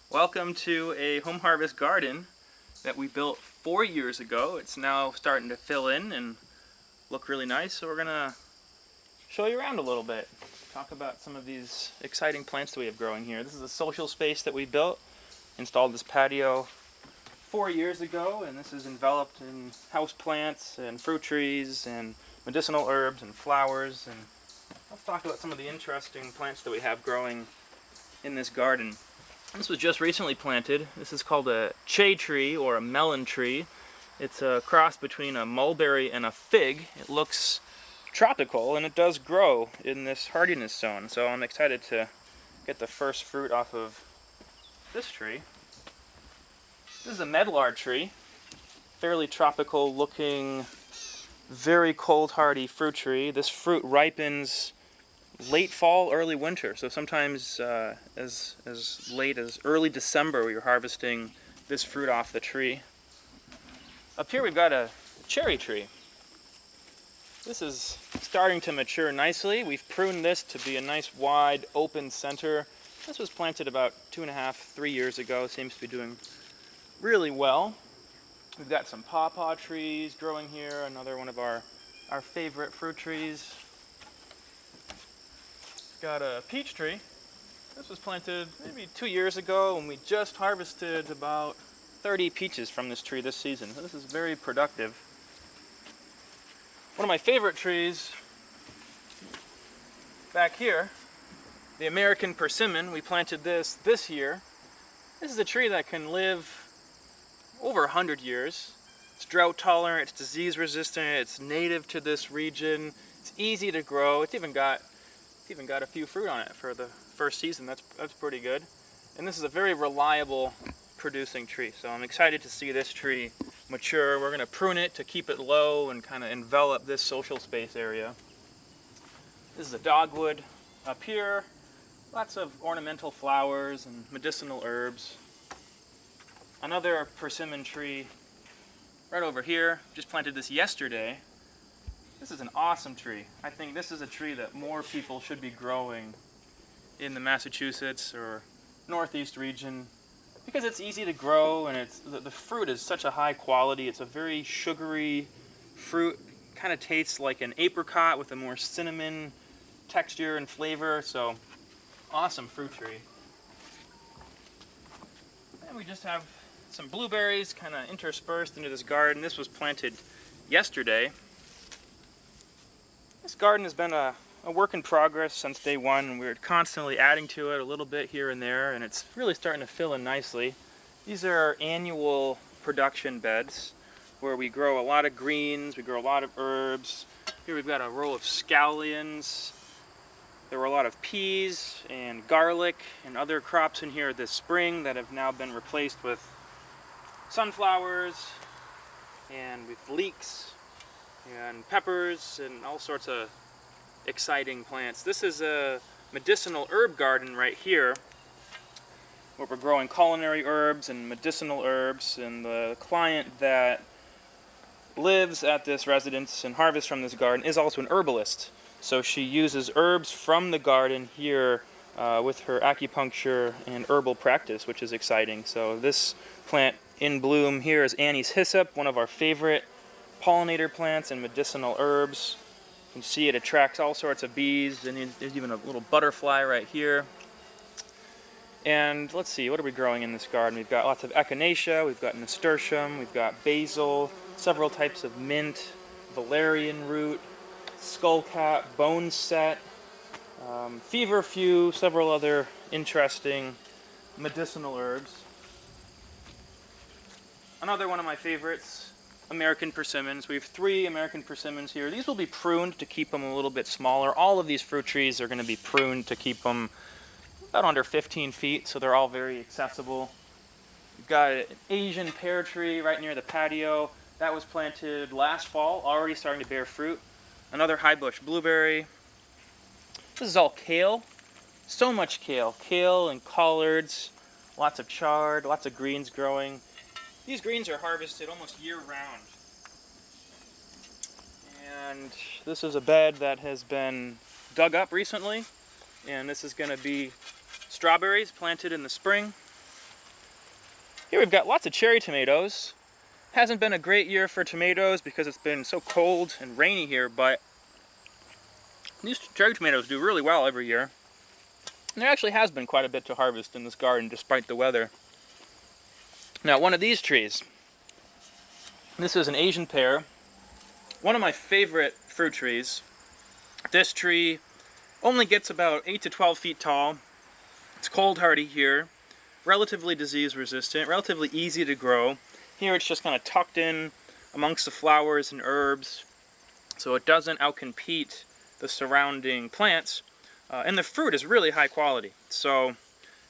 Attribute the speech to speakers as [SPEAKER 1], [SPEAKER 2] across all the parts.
[SPEAKER 1] Welcome to a home harvest garden that we built 4 years ago. It's now starting to fill in and look really nice, so we're gonna show you around a little bit. Talk about some of these exciting plants that we have growing here. This is a social space that we built, installed this patio 4 years ago, and this is enveloped in house plants and fruit trees and medicinal herbs and flowers. And let's talk about some of the interesting plants that we have growing in this garden. This was just recently planted. This is called a che tree or a melon tree. It's a cross between a mulberry and a fig. It looks tropical and it does grow in this hardiness zone. So I'm excited to get the first fruit off of this tree. This is a medlar tree. Fairly tropical looking, very cold hardy fruit tree. This fruit ripens late fall, early winter, so sometimes as late as early December we are harvesting this fruit off the tree. Up here we've got a cherry tree. This is starting to mature nicely. We've pruned this to be a nice wide open center. This was planted about 2.5, 3 years ago. Seems to be doing really well. We've got some pawpaw trees growing here, another one of our favorite fruit trees. Got a peach tree. This was planted maybe 2 years ago, and we just harvested about 30 peaches from this tree this season. So this is very productive. One of my favorite trees back here, the American persimmon. We planted this year. This is a tree that can live over 100 years. It's drought tolerant, it's disease resistant, it's native to this region. It's easy to grow. It's even got a few fruit on it for the first season. That's pretty good. And this is a very reliable producing tree. So I'm excited to see this tree mature. We're going to prune it to keep it low and kind of envelop this social space area. This is a dogwood up here. Lots of ornamental flowers and medicinal herbs. Another persimmon tree right over here. Just planted this yesterday. This is an awesome tree. I think this is a tree that more people should be growing in the Massachusetts or Northeast region because it's easy to grow and the fruit is such a high quality. It's a very sugary fruit. Kind of tastes like an apricot with a more cinnamon texture and flavor. So awesome fruit tree. And we just have some blueberries kind of interspersed into this garden. This was planted yesterday. This garden has been a work in progress since day one. We're constantly adding to it a little bit here and there, and it's really starting to fill in nicely. These are our annual production beds where we grow a lot of greens, we grow a lot of herbs. Here we've got a row of scallions. There were a lot of peas and garlic and other crops in here this spring that have now been replaced with sunflowers and with leeks and peppers and all sorts of exciting plants. This is a medicinal herb garden right here where we're growing culinary herbs and medicinal herbs, and the client that lives at this residence and harvests from this garden is also an herbalist. So she uses herbs from the garden here with her acupuncture and herbal practice, which is exciting. So this plant in bloom here is Annie's hyssop, one of our favorite pollinator plants and medicinal herbs. You can see it attracts all sorts of bees, and there's even a little butterfly right here. And let's see, what are we growing in this garden? We've got lots of echinacea, we've got nasturtium, we've got basil, several types of mint, valerian root, skullcap, boneset, feverfew, several other interesting medicinal herbs. Another one of my favorites, American persimmons. We have 3 American persimmons here. These will be pruned to keep them a little bit smaller. All of these fruit trees are going to be pruned to keep them about under 15 feet, so they're all very accessible. We've got an Asian pear tree right near the patio. That was planted last fall, already starting to bear fruit. Another high bush blueberry. This is all kale. So much kale. Kale and collards, lots of chard, lots of greens growing. These greens are harvested almost year-round. And this is a bed that has been dug up recently, and this is going to be strawberries planted in the spring. Here we've got lots of cherry tomatoes. Hasn't been a great year for tomatoes because it's been so cold and rainy here, but these cherry tomatoes do really well every year. And there actually has been quite a bit to harvest in this garden despite the weather. Now, one of these trees, this is an Asian pear, one of my favorite fruit trees. This tree only gets about 8 to 12 feet tall. It's cold hardy here, relatively disease resistant, relatively easy to grow. Here it's just kind of tucked in amongst the flowers and herbs, so it doesn't outcompete the surrounding plants. And the fruit is really high quality. So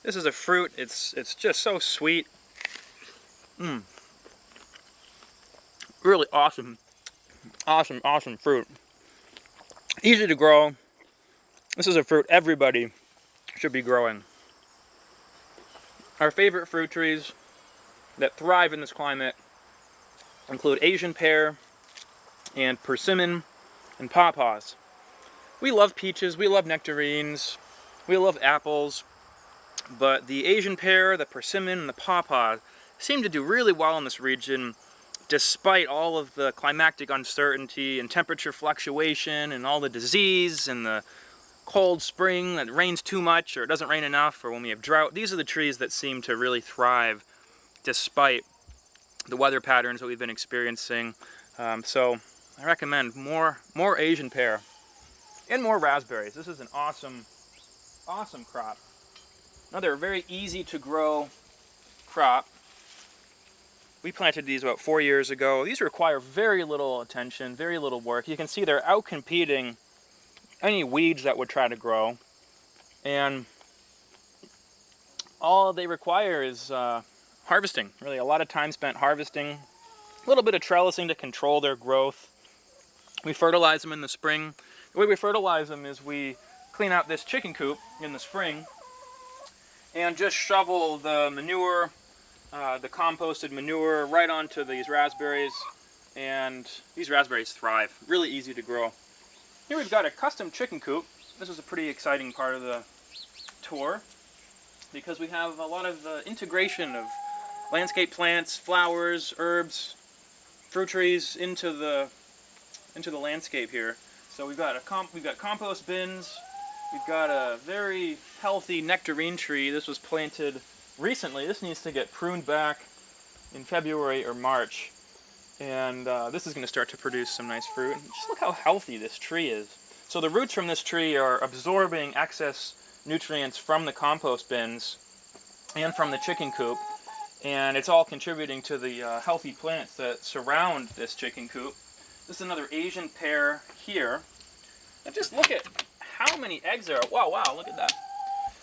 [SPEAKER 1] this is a fruit, it's just so sweet. Really awesome fruit. Easy to grow. This is a fruit everybody should be growing. Our favorite fruit trees that thrive in this climate include Asian pear and persimmon and pawpaws. We love peaches, we love nectarines, we love apples, but the Asian pear, the persimmon, and the pawpaw seem to do really well in this region despite all of the climatic uncertainty and temperature fluctuation and all the disease and the cold spring that rains too much or it doesn't rain enough, or when we have drought. These are the trees that seem to really thrive despite the weather patterns that we've been experiencing. So I recommend more Asian pear and more raspberries. This is an awesome crop. Another very easy to grow crop. We planted these about 4 years ago. These require very little attention, very little work. You can see they're outcompeting any weeds that would try to grow. And all they require is harvesting. Really, a lot of time spent harvesting. A little bit of trellising to control their growth. We fertilize them in the spring. The way we fertilize them is we clean out this chicken coop in the spring and just shovel the manure, the composted manure, right onto these raspberries, and these raspberries thrive. Really easy to grow. Here we've got a custom chicken coop. This is a pretty exciting part of the tour because we have a lot of integration of landscape plants, flowers, herbs, fruit trees into the landscape here. So we've got compost bins. We've got a very healthy nectarine tree. This was planted recently. This needs to get pruned back in February or March, and this is going to start to produce some nice fruit. Just look how healthy this tree is. So the roots from this tree are absorbing excess nutrients from the compost bins and from the chicken coop, and it's all contributing to the healthy plants that surround this chicken coop. This is another Asian pear here. And just look at how many eggs there are. Wow, look at that.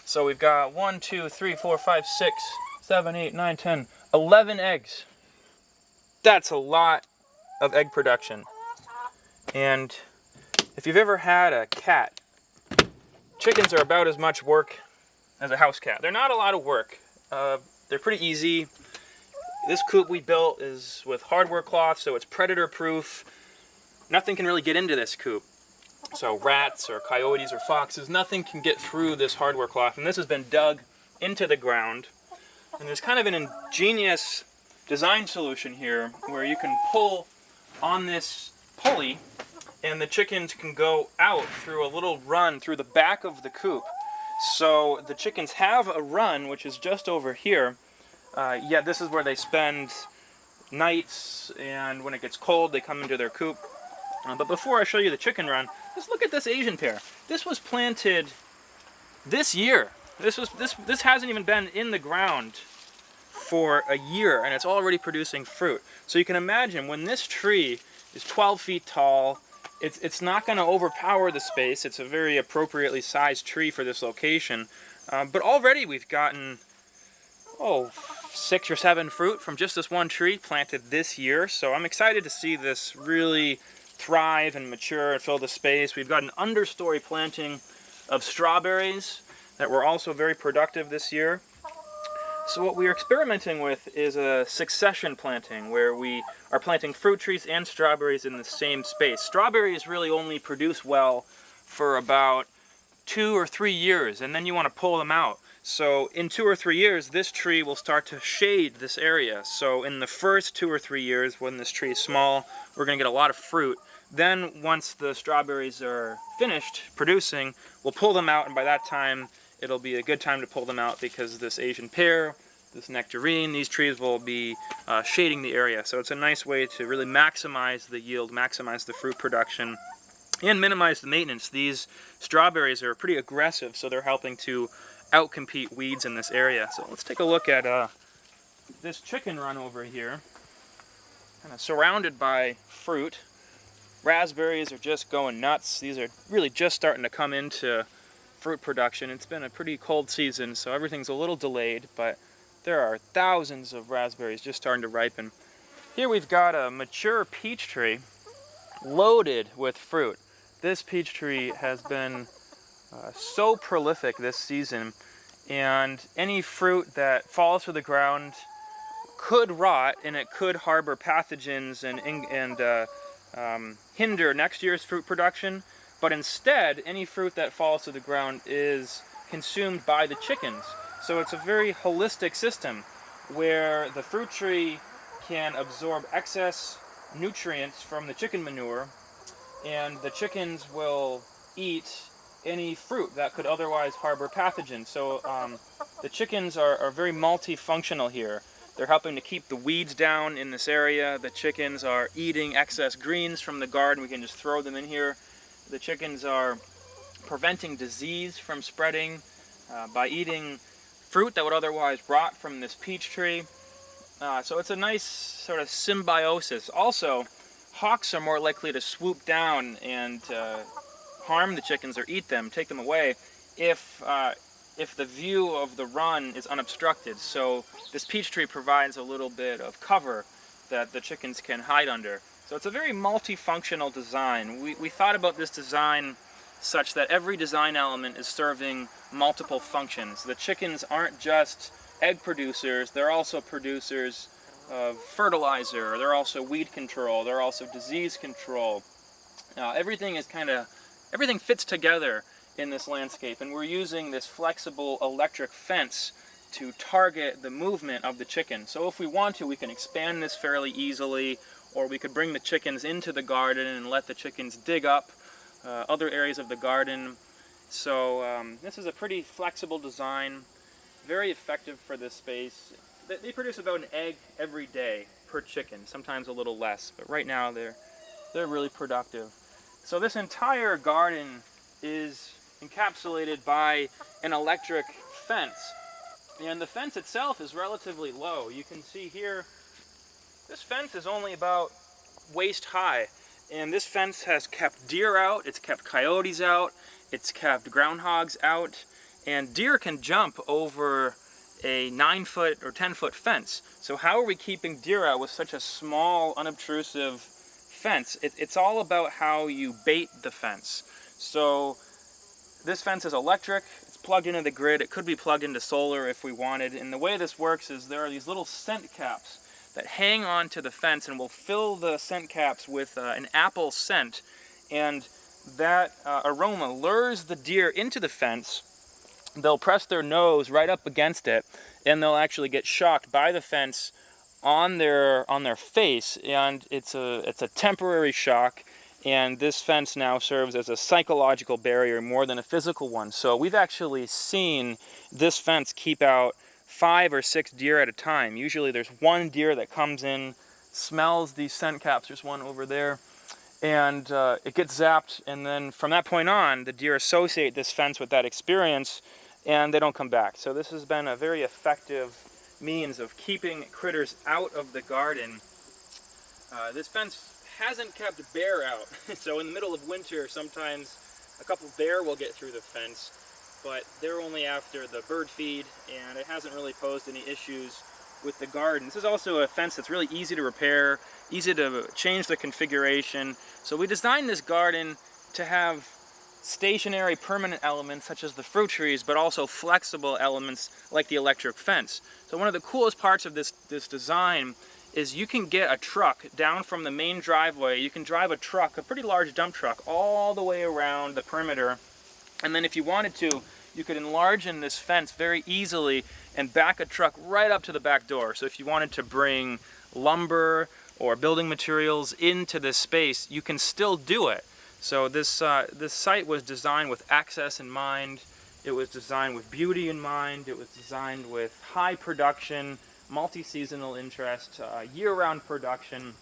[SPEAKER 1] So we've got 1, 2, 3, 4, 5, 6, 7, 8, 9, 10, 11 eggs. That's a lot of egg production. And if you've ever had a cat, chickens are about as much work as a house cat. They're not a lot of work. They're pretty easy. This coop we built is with hardware cloth, so it's predator proof. Nothing can really get into this coop. So rats or coyotes or foxes, nothing can get through this hardware cloth. And this has been dug into the ground. And there's kind of an ingenious design solution here where you can pull on this pulley and the chickens can go out through a little run through the back of the coop. So the chickens have a run, which is just over here. Yet this is where they spend nights, and when it gets cold, they come into their coop. But before I show you the chicken run, just look at this Asian pear. This was planted this year. This hasn't even been in the ground for a year, and it's already producing fruit. So you can imagine when this tree is 12 feet tall, it's not going to overpower the space. It's a very appropriately sized tree for this location. But already we've gotten 6 or 7 fruit from just this one tree planted this year. So I'm excited to see this really thrive and mature and fill the space. We've got an understory planting of strawberries that were also very productive this year. So what we're experimenting with is a succession planting where we are planting fruit trees and strawberries in the same space. Strawberries really only produce well for about 2 or 3 years, and then you want to pull them out. So in 2 or 3 years, this tree will start to shade this area. So in the first 2 or 3 years, when this tree is small, we're going to get a lot of fruit. Then once the strawberries are finished producing, we'll pull them out, and by that time, it'll be a good time to pull them out because this Asian pear, this nectarine, these trees will be shading the area. So it's a nice way to really maximize the yield, maximize the fruit production, and minimize the maintenance. These strawberries are pretty aggressive, so they're helping to outcompete weeds in this area. So let's take a look at this chicken run over here, kind of surrounded by fruit. Raspberries are just going nuts. These are really just starting to come into fruit production. It's been a pretty cold season, so everything's a little delayed, but there are thousands of raspberries just starting to ripen. Here we've got a mature peach tree loaded with fruit. This peach tree has been so prolific this season, and any fruit that falls to the ground could rot, and it could harbor pathogens and hinder next year's fruit production. But instead, any fruit that falls to the ground is consumed by the chickens. So it's a very holistic system where the fruit tree can absorb excess nutrients from the chicken manure, and the chickens will eat any fruit that could otherwise harbor pathogens. So the chickens are very multifunctional here. They're helping to keep the weeds down in this area. The chickens are eating excess greens from the garden. We can just throw them in here. The chickens are preventing disease from spreading by eating fruit that would otherwise rot from this peach tree. So it's a nice sort of symbiosis. Also, hawks are more likely to swoop down and harm the chickens or eat them, take them away, if the view of the run is unobstructed. So this peach tree provides a little bit of cover that the chickens can hide under. So it's a very multifunctional design. We thought about this design such that every design element is serving multiple functions. The chickens aren't just egg producers, they're also producers of fertilizer, they're also weed control, they're also disease control. Everything fits together in this landscape, and we're using this flexible electric fence to target the movement of the chicken. So if we want to, we can expand this fairly easily, or we could bring the chickens into the garden and let the chickens dig up other areas of the garden. So this is a pretty flexible design, very effective for this space. They produce about an egg every day per chicken, sometimes a little less, but right now they're really productive. So this entire garden is encapsulated by an electric fence, and the fence itself is relatively low. You can see here, this fence is only about waist high, and this fence has kept deer out, it's kept coyotes out, it's kept groundhogs out, and deer can jump over a 9-foot or 10-foot fence. So how are we keeping deer out with such a small, unobtrusive fence? It's all about how you bait the fence. So this fence is electric, it's plugged into the grid, it could be plugged into solar if we wanted, and the way this works is there are these little scent caps that hang on to the fence, and we'll fill the scent caps with an apple scent, and that aroma lures the deer into the fence. They'll press their nose right up against it, and they'll actually get shocked by the fence on their face, and it's a temporary shock. And this fence now serves as a psychological barrier more than a physical one. So we've actually seen this fence keep out 5 or 6 deer at a time. Usually there's one deer that comes in, smells these scent caps, there's one over there, and it gets zapped, and then from that point on, the deer associate this fence with that experience, and they don't come back. So this has been a very effective means of keeping critters out of the garden. This fence hasn't kept bear out. So in the middle of winter, sometimes a couple bear will get through the fence, but they're only after the bird feed, and it hasn't really posed any issues with the garden. This is also a fence that's really easy to repair, easy to change the configuration. So we designed this garden to have stationary permanent elements such as the fruit trees, but also flexible elements like the electric fence. So one of the coolest parts of this design is you can get a truck down from the main driveway. You can drive a truck, a pretty large dump truck, all the way around the perimeter. And then if you wanted to, you could enlarge in this fence very easily and back a truck right up to the back door. So if you wanted to bring lumber or building materials into this space, you can still do it. So this site was designed with access in mind. It was designed with beauty in mind. It was designed with high production, multi-seasonal interest, year-round production.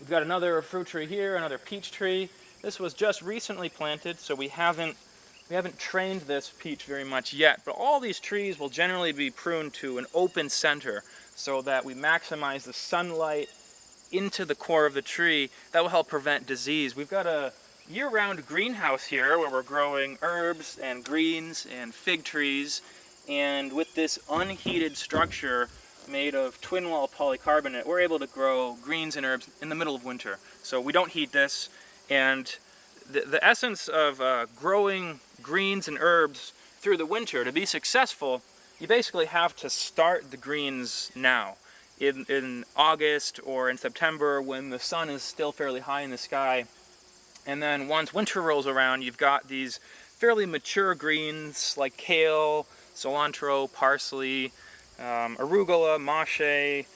[SPEAKER 1] We've got another fruit tree here, another peach tree. This was just recently planted, so we haven't trained this peach very much yet, but all these trees will generally be pruned to an open center so that we maximize the sunlight into the core of the tree. That will help prevent disease. We've got a year-round greenhouse here where we're growing herbs and greens and fig trees, and with this unheated structure made of twin wall polycarbonate, we're able to grow greens and herbs in the middle of winter. So we don't heat this, and the essence of growing greens and herbs through the winter, to be successful, you basically have to start the greens now. In August or in September when the sun is still fairly high in the sky. And then once winter rolls around, you've got these fairly mature greens like kale, cilantro, parsley, arugula, mache,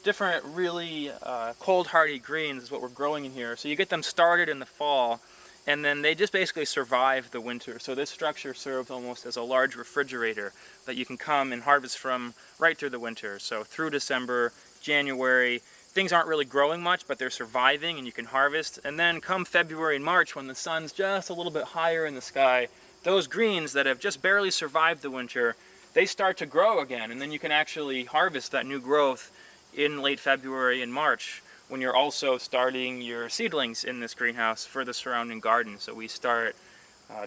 [SPEAKER 1] different really cold hardy greens is what we're growing in here. So you get them started in the fall, and then they just basically survive the winter. So this structure serves almost as a large refrigerator that you can come and harvest from right through the winter. So through December, January, things aren't really growing much, but they're surviving and you can harvest. And then come February and March, when the sun's just a little bit higher in the sky, those greens that have just barely survived the winter, they start to grow again. And then you can actually harvest that new growth in late February and March, when you're also starting your seedlings in this greenhouse for the surrounding garden. So we start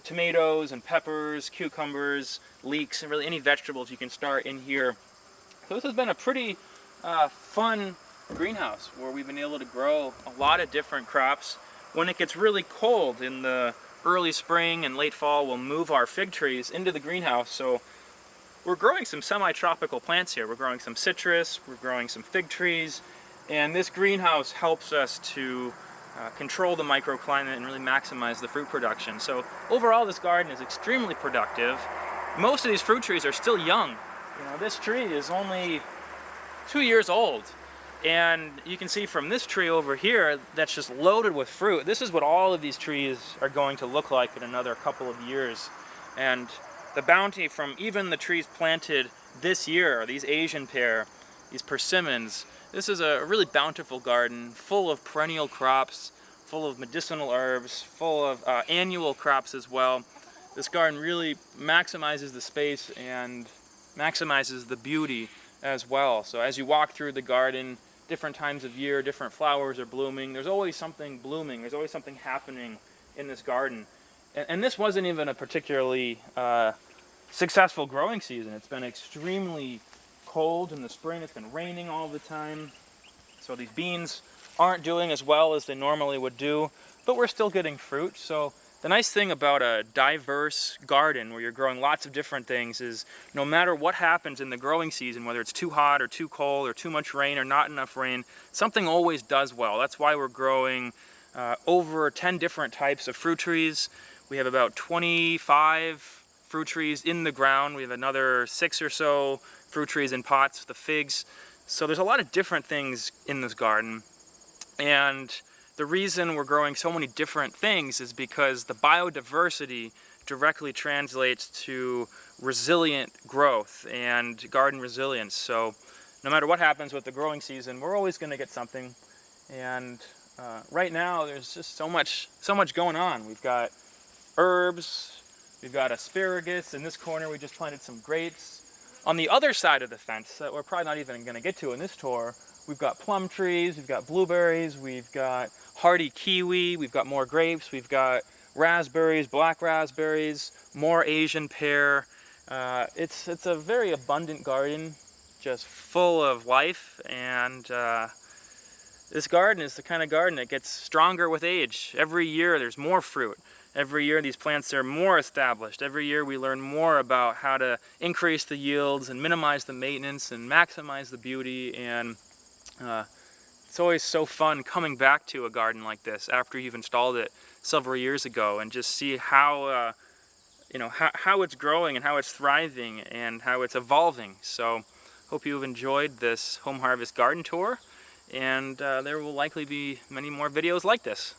[SPEAKER 1] tomatoes and peppers, cucumbers, leeks, and really any vegetables you can start in here. So this has been a pretty fun greenhouse where we've been able to grow a lot of different crops. When it gets really cold in the early spring and late fall, we'll move our fig trees into the greenhouse. So we're growing some semi-tropical plants here. We're growing some citrus, we're growing some fig trees, and this greenhouse helps us to control the microclimate and really maximize the fruit production. So overall, this garden is extremely productive. Most of these fruit trees are still young. You know, this tree is only 2 years old, and you can see from this tree over here that's just loaded with fruit. This is what all of these trees are going to look like in another couple of years. And the bounty from even the trees planted this year, these Asian pear, these persimmons, this is a really bountiful garden, full of perennial crops, full of medicinal herbs, full of annual crops as well. This garden really maximizes the space and maximizes the beauty as well. So as you walk through the garden, different times of year, different flowers are blooming. There's always something blooming. There's always something happening in this garden. And this wasn't even a particularly successful growing season. It's been extremely cold in the spring. It's been raining all the time. So these beans aren't doing as well as they normally would do, but we're still getting fruit. So the nice thing about a diverse garden where you're growing lots of different things is no matter what happens in the growing season, whether it's too hot or too cold or too much rain or not enough rain, something always does well. That's why we're growing over 10 different types of fruit trees. We have about 25 fruit trees in the ground. We have another 6 or so fruit trees in pots, the figs. So there's a lot of different things in this garden. And the reason we're growing so many different things is because the biodiversity directly translates to resilient growth and garden resilience. So no matter what happens with the growing season, we're always going to get something. And right now there's just so much going on. We've got herbs, we've got asparagus. In this corner we just planted some grapes. On the other side of the fence that we're probably not even going to get to in this tour, we've got plum trees, we've got blueberries, we've got hardy kiwi, we've got more grapes, we've got raspberries, black raspberries, more Asian pear. It's a very abundant garden, just full of life, and this garden is the kind of garden that gets stronger with age. Every year there's more fruit. Every year these plants are more established. Every year we learn more about how to increase the yields and minimize the maintenance and maximize the beauty. And it's always so fun coming back to a garden like this after you've installed it several years ago and just see how you know, how it's growing and how it's thriving and how it's evolving. So hope you've enjoyed this home harvest garden tour, and there will likely be many more videos like this.